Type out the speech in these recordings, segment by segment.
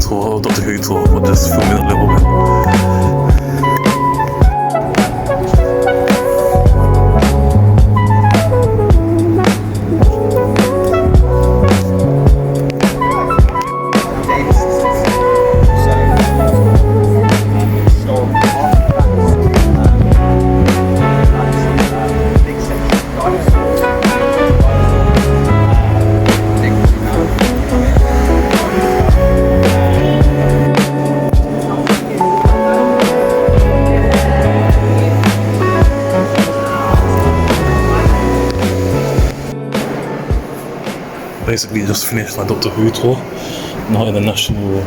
tour, or Doctor Who tour, but just filming a little bit. Basically just finished my Doctor Who tour, now in the National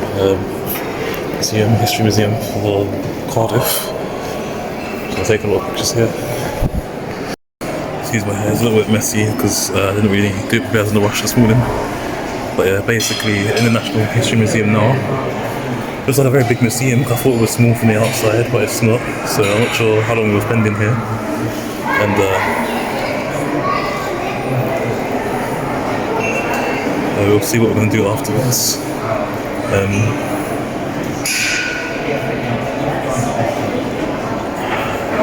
History Museum for Cardiff. So I'll take a lot of pictures here. Excuse my hair, it's a little bit messy because I didn't really do it prepared in the rush this morning. But yeah, basically in the National History Museum now. It's like a very big museum. I thought it was small from the outside, but it's not. So I'm not sure how long we're spending here. And we'll see what we're going to do afterwards.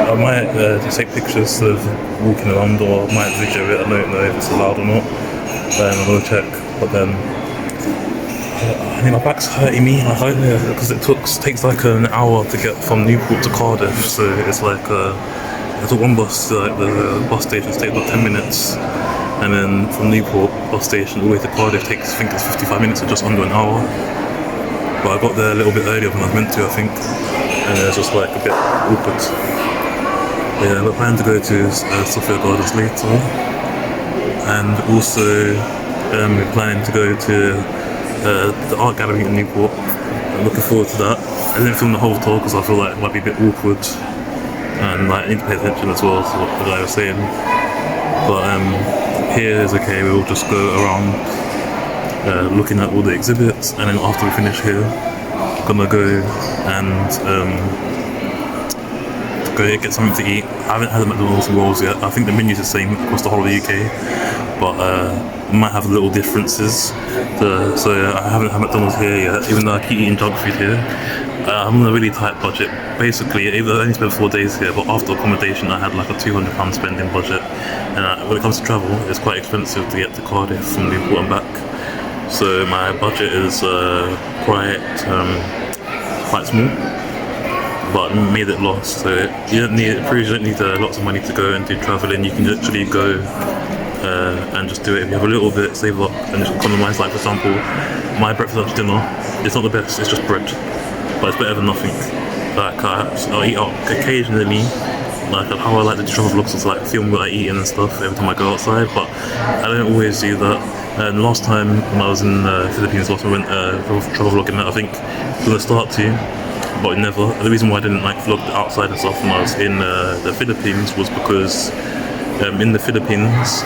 I might just take pictures of walking around, or I might video it. I don't know if it's allowed or not. I'm going to check. But then I think my back's hurting me. I hope because it takes like an hour to get from Newport to Cardiff. So it's like I took one bus to like the bus station. It takes about 10 minutes. And then from Newport bus station all the way to Cardiff takes, I think it's 55 minutes, or just under an hour. But I got there a little bit earlier than I was meant to, I think. And it's just like a bit awkward. But yeah, we're planning to go to Sophia Gardens later. And also we're planning to go to the art gallery in Newport. I'm looking forward to that. I didn't film the whole tour because I feel like it might be a bit awkward. And like, I need to pay attention as well to what the guy was saying. But here is okay, we'll just go around looking at all the exhibits, and then after we finish here, I'm gonna go and go get something to eat. I haven't had the McDonald's rolls yet. I think the menu's the same across the whole of the UK, but might have little differences. So I haven't had McDonald's here yet, even though I keep eating junk food here. I'm on a really tight budget. Basically, I only spent 4 days here, but after accommodation I had like a £200 spending budget. And when it comes to travel, it's quite expensive to get to Cardiff from Newport and back. So my budget is quite small, but made it last. So you don't need lots of money to go and do travelling. You can literally go and just do it. If you have a little bit, save up and just economise. Like for example, my breakfast lunch dinner, it's not the best, it's just bread. But it's better than nothing. Like I'll eat out occasionally. Like how I like to do travel vlogs is like film what I eat and stuff every time I go outside. But I don't always do that. And last time when I was in the Philippines, last time I went travel vlogging, I think I'm gonna start to, but never. The reason why I didn't like vlog outside and stuff when I was in the Philippines was because in the Philippines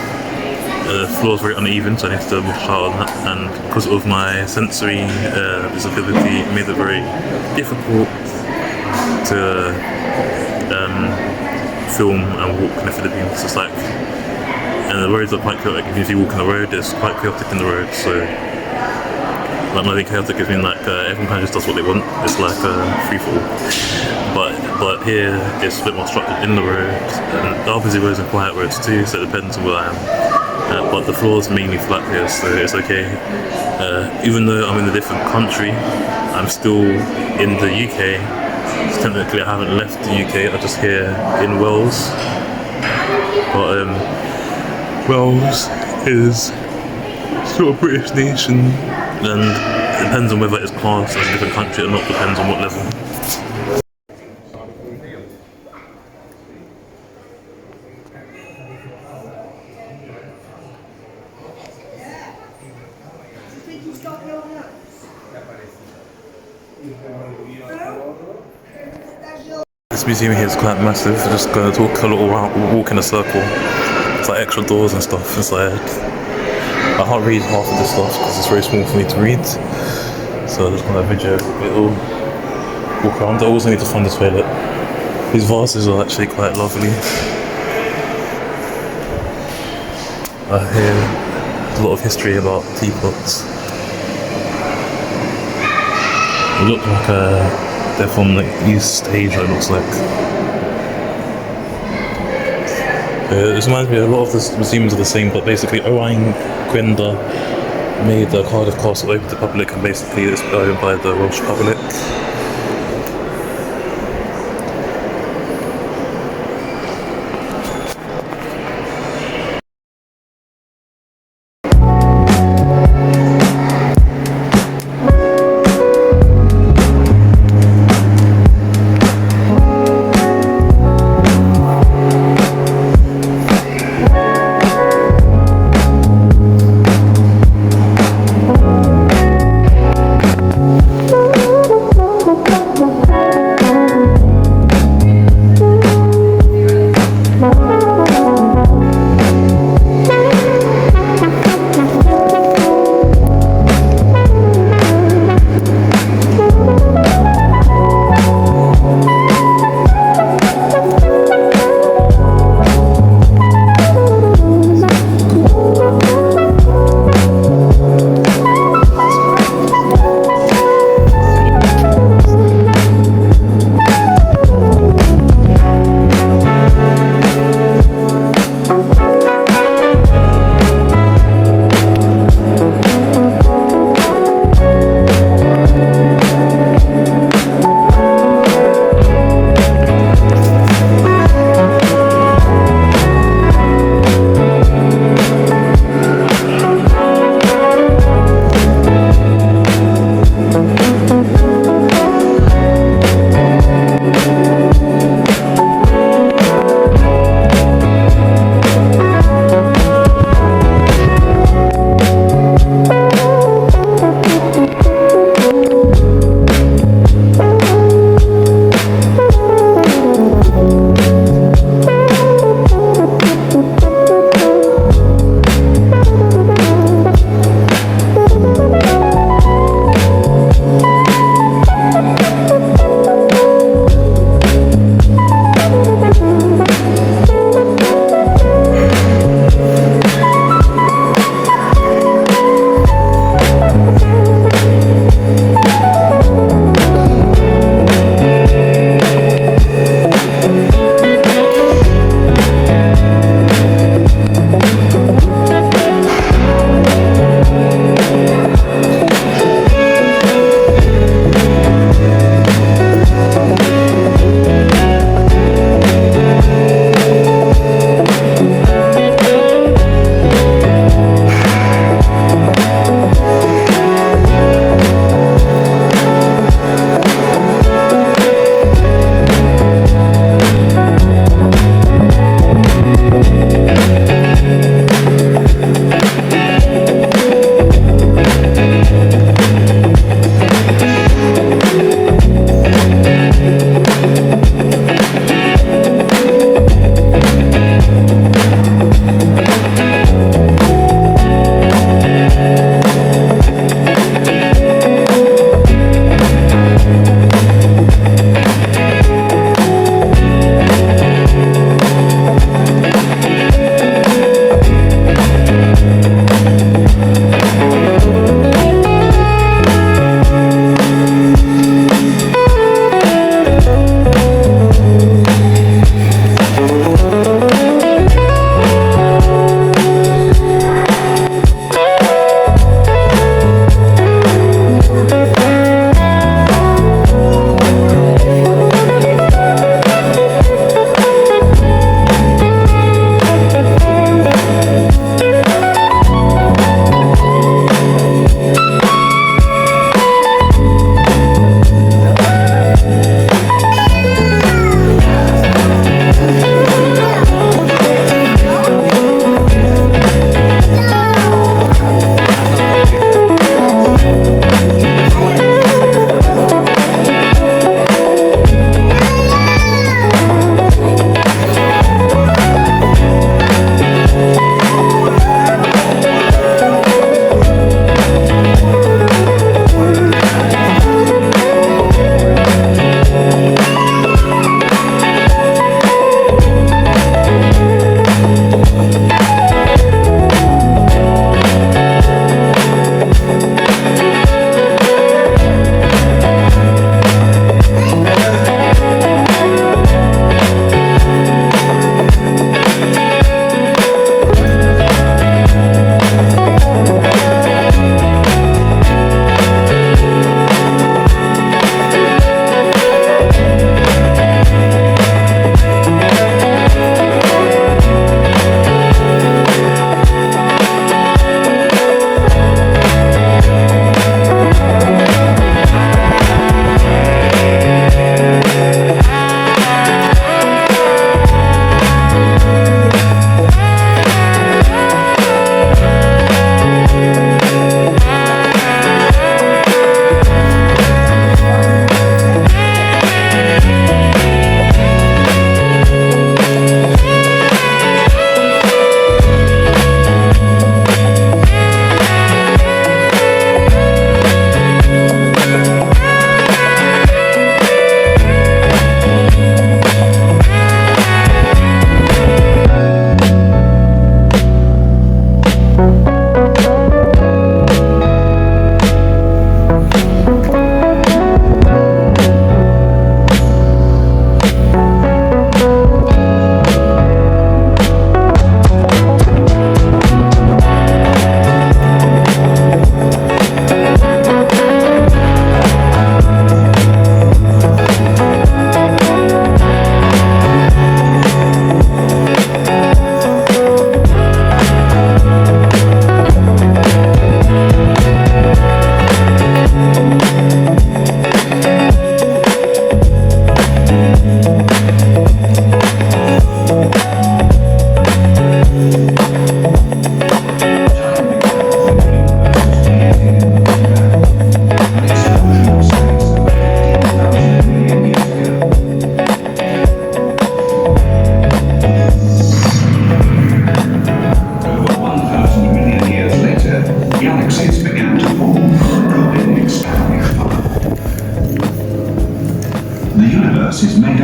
the floor is very uneven, so I need to wash out on that, and because of my sensory disability, it made it very difficult to film and walk in the Philippines. It's like, and the roads are quite chaotic. If you walk on the road, it's quite chaotic in the road. So, like, nothing chaotic, I mean, like everyone kind of just does what they want. It's like free for all. But here it's a bit more structured in the road, and there are busy roads and quiet roads too. So it depends on where I am. But the floor is mainly flat here, so it's okay. Even though I'm in a different country, I'm still in the UK. So technically I haven't left the UK, I'm just here in Wales. But Wales is still a British nation, and it depends on whether it's classed as a different country or not, depends on what level. This museum here is quite massive. We're just going to talk a little walk in a circle. It's like extra doors and stuff inside. I can't read half of this stuff because it's very small for me to read. So I'm just going to video it'll walk around. I also need to find the toilet. These vases are actually quite lovely. I hear a lot of history about teapots. They look like they're from like East Asia. It looks like. This reminds me, a lot of the museums are the same, but basically Owain Gwenda made the Cardiff Castle open to the public, and basically it's owned by the Welsh public.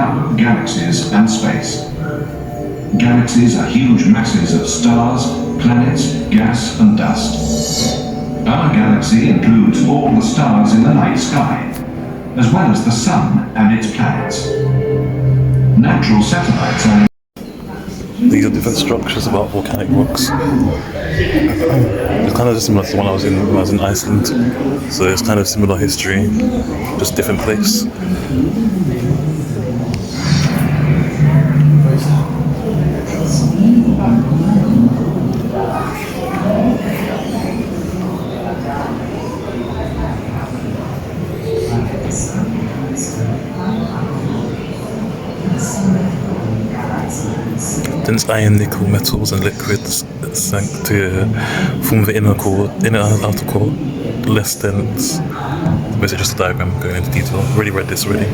up galaxies and space. Galaxies are huge masses of stars, planets, gas and dust. Our galaxy includes all the stars in the night sky, as well as the Sun and its planets. Natural satellites are... These are different structures about volcanic rocks. It's kind of similar to the one I was in when I was in Iceland. So it's kind of similar history, just different place. Dense iron, nickel, metals and liquids sank to form the inner and outer core, less dense. Basically just a diagram going into detail. I've already read this already.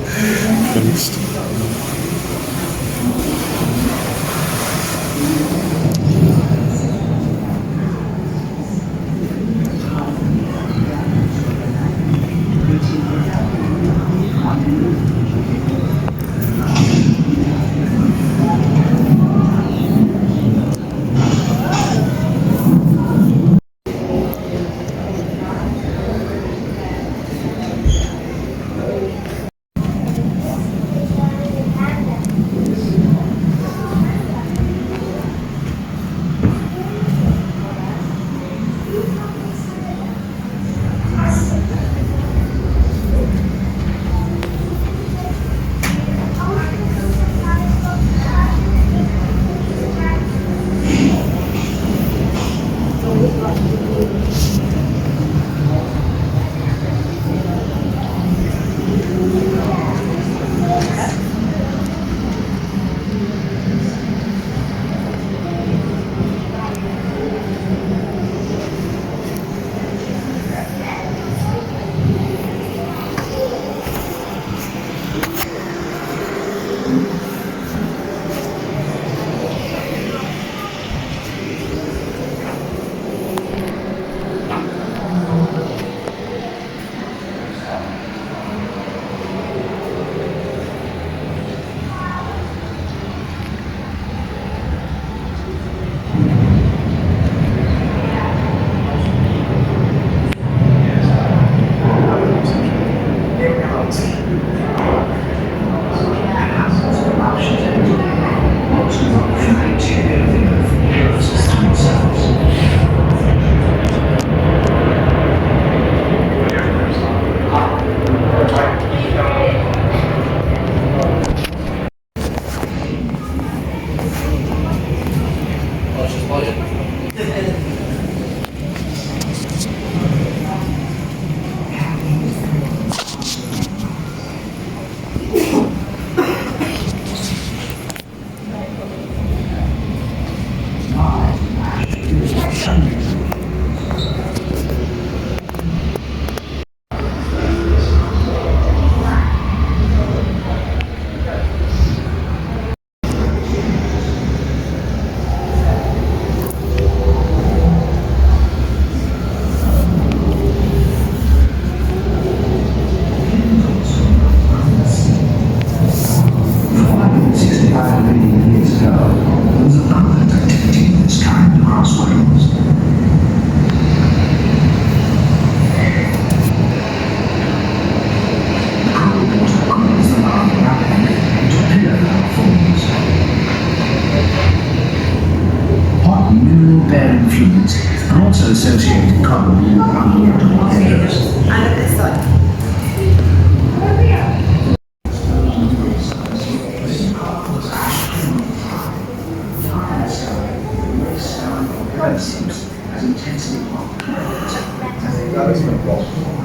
associated carbon with unwaterable areas. And at this side.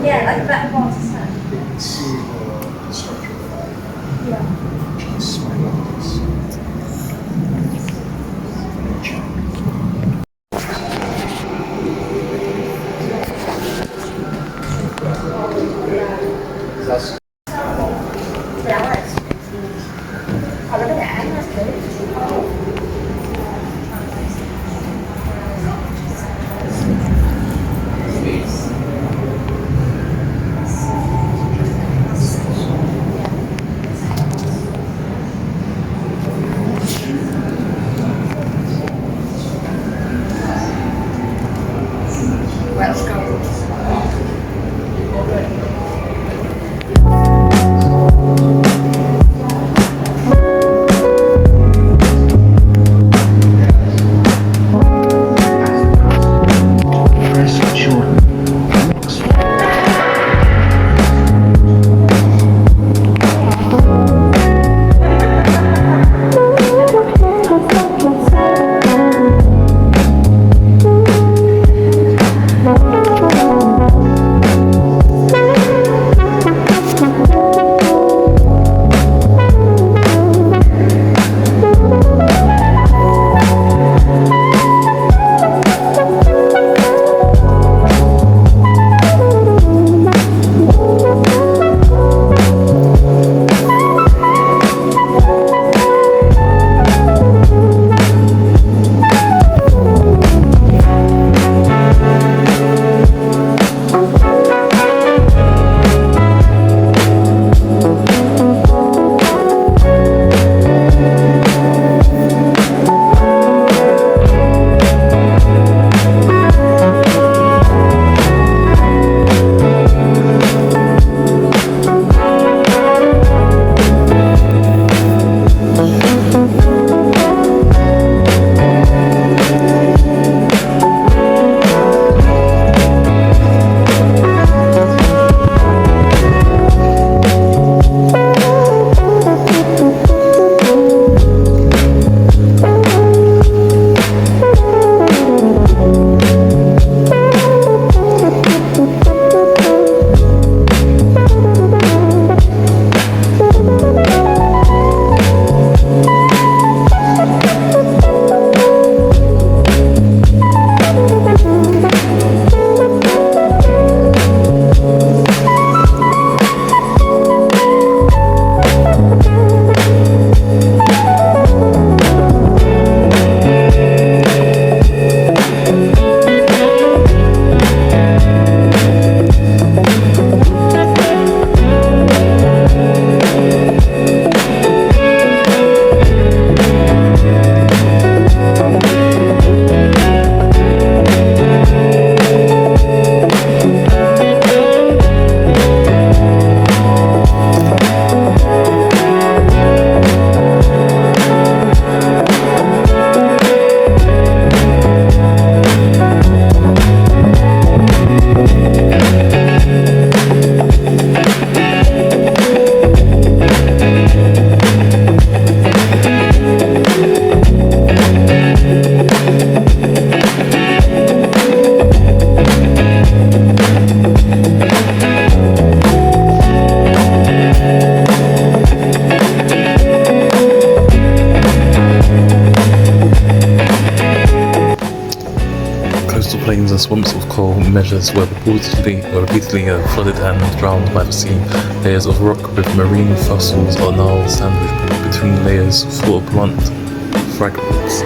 Yeah, like that part is that. You can see the structure of that. Yeah. Just smile like this. That's swamps of coal measures were repeatedly flooded and drowned by the sea. Layers of rock with marine fossils are now sandwiched between layers full of blunt fragments.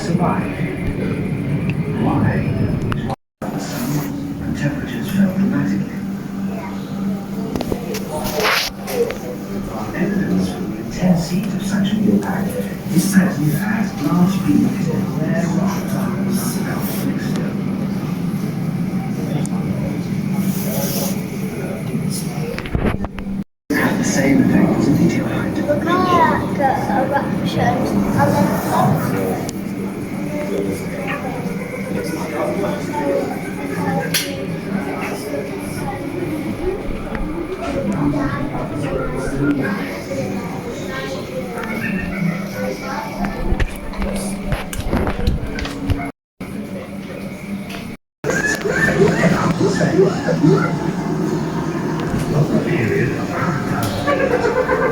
survive. Why? And temperatures fell dramatically. Evidence for the intense heat of such an impact is present as large beads of rare rock forms have the same effect as a meteorite. Look at eruptions and then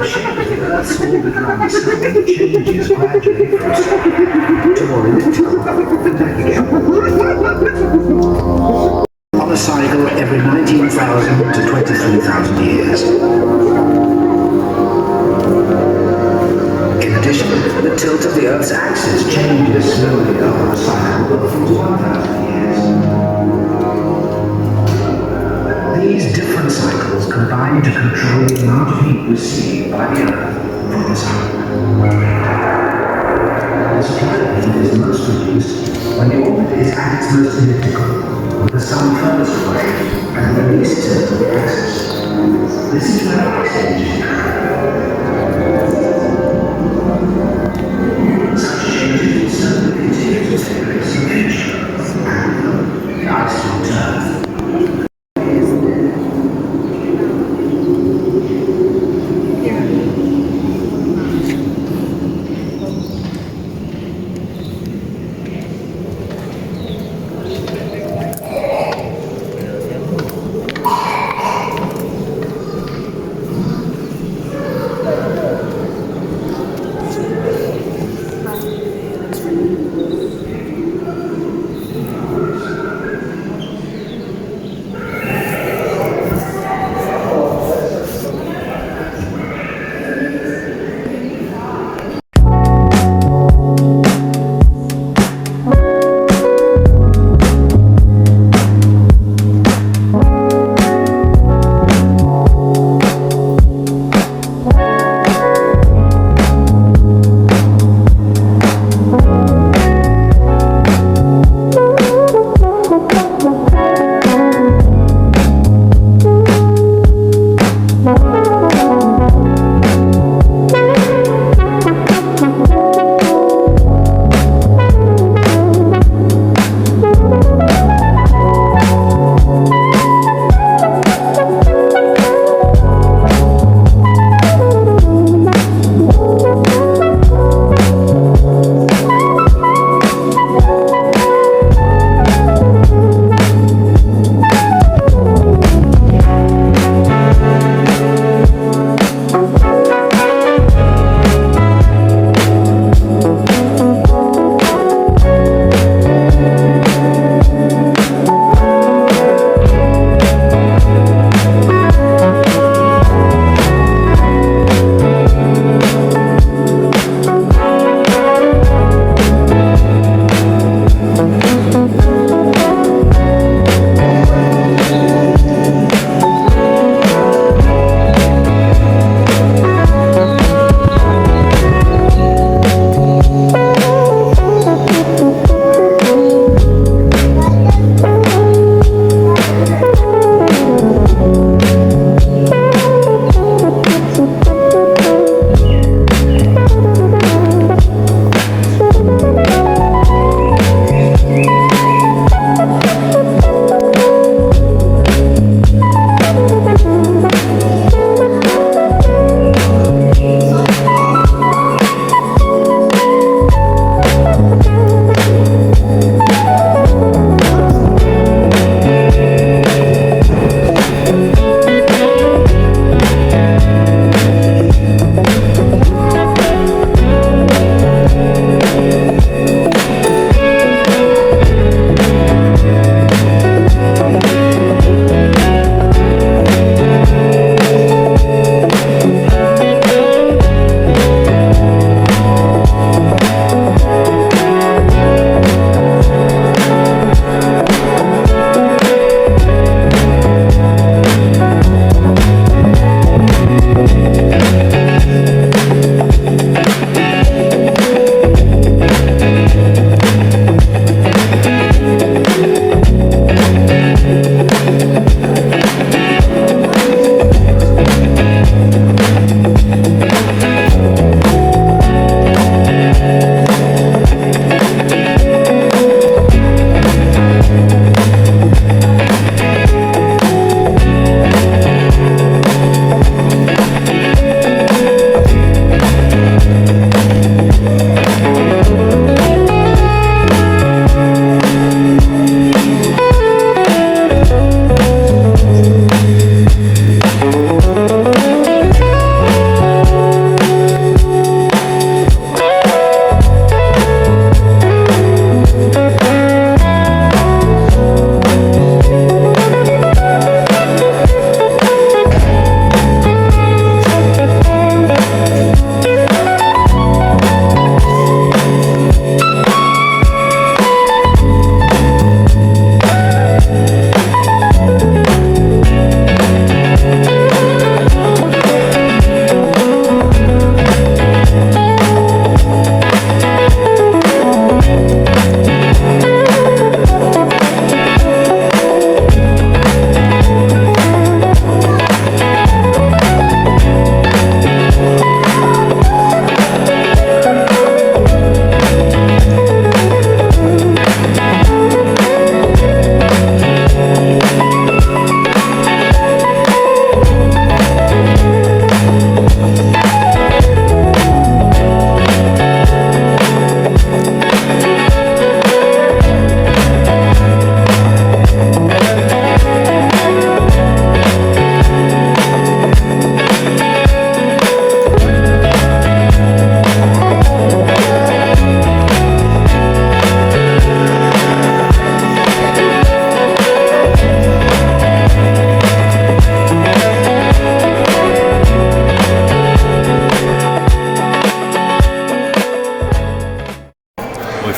The shape of the Earth's orbit around the Sun changes gradually from straight to more elliptical and back again. On a cycle every 19,000 to 23,000 years. In addition, the tilt of the Earth's axis changes slowly over a cycle of 1,000 years. These different cycles combine to control the amount of heat received by the Earth from the Sun. The supply of heat is most reduced when the orbit is at its most elliptical, with the Sun furthest away and the least tilt of the axis. This is where ice ages occur. Such changes will certainly continue to take place in the future, and the ice will turn.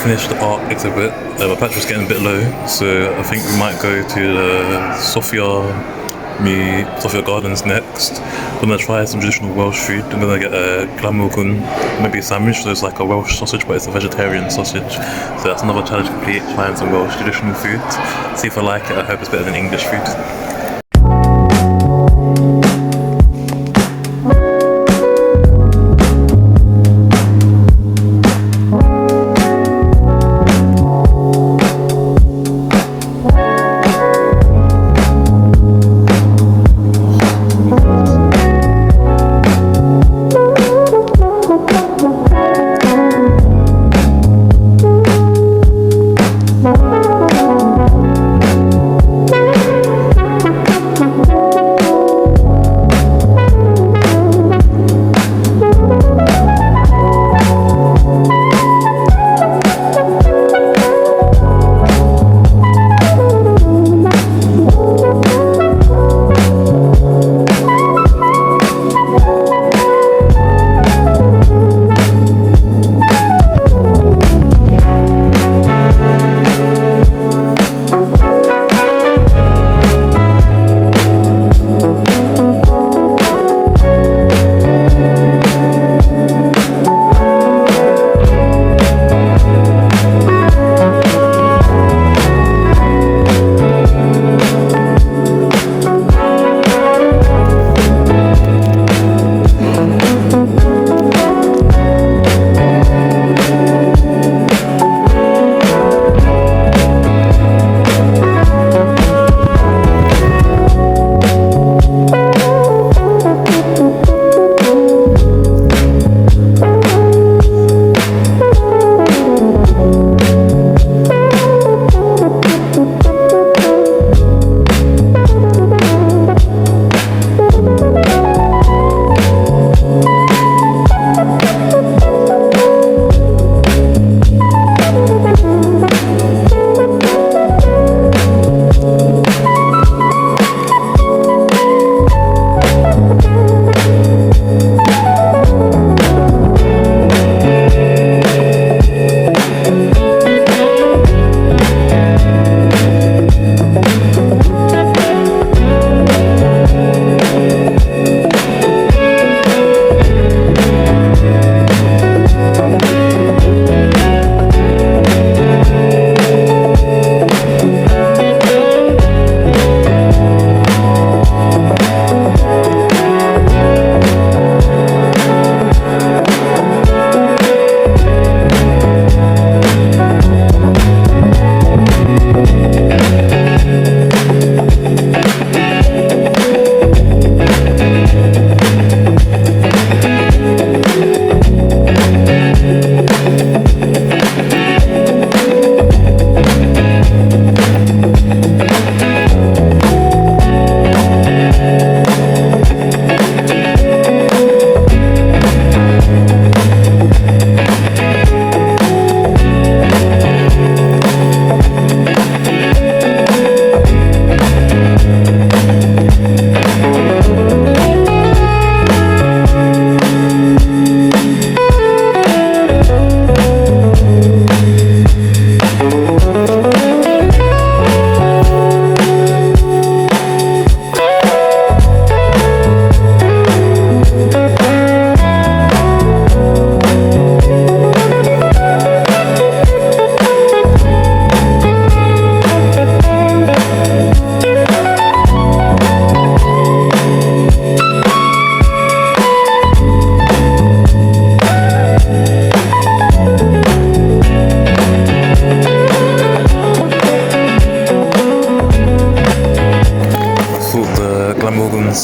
finished the art exhibit, but battery's getting a bit low, so I think we might go to the Sophia Gardens next. I'm gonna try some traditional Welsh food. I'm gonna get a glamwilgan, maybe a sandwich. So it's like a Welsh sausage, but it's a vegetarian sausage. So that's another challenge complete, trying some Welsh traditional food. See if I like it. I hope it's better than English food.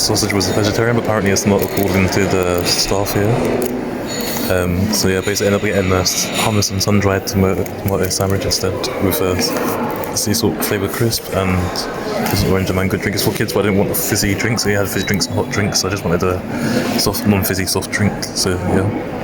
sausage was a vegetarian, but apparently it's not according to the staff here. So yeah, basically ended up getting a hummus and sun-dried tomato sandwich instead with a sea salt flavoured crisp and this orange and mango drink. It's for kids, but I didn't want a fizzy drink, so yeah, I had fizzy drinks and hot drinks, so I just wanted a soft, non-fizzy soft drink, so yeah.